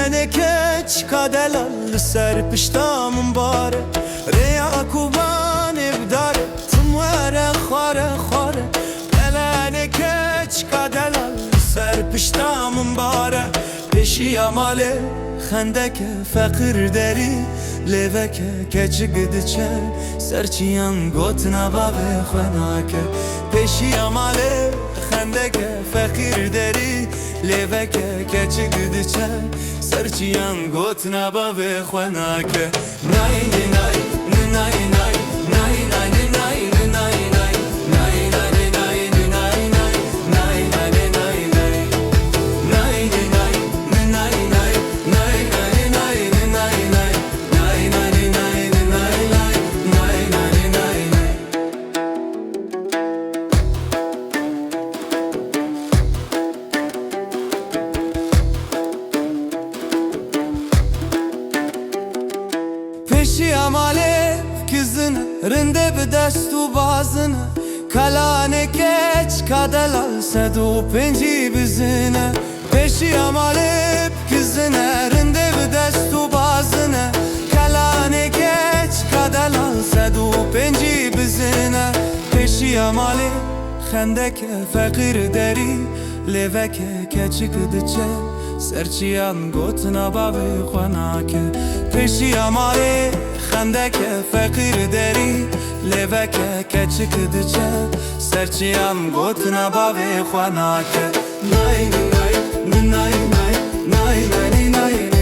Pelene keç kadelal ser piştamın bare Reya kuban evdar tımvere khare khare Pelene keç kadelal ser piştamın bare Peşi amale خندک فقیر دری لیوک کچک دچه سرچیان گوت نباب خناکه پیشی اماله خندک فقیر دری لیوک کچک دچه سرچیان گوت نباب خناکه نای نای نای نای نای نای نای نای پیشی اماله کزنه رنده به دست و بازنه کلانه کچ کدلال 105 بزنه پیشی اماله کزنه رنده به دست و بازنه کلانه کچ کدلال 105 بزنه پیشی اماله خندک فقیر دری لیوک کچک دچه سرچیان گوت نباب خناکه پیشی اماله خندک فقیر دری لیوک کچک دچه سرچیان گوت نباب خناکه نای نای نای نای نای نای نای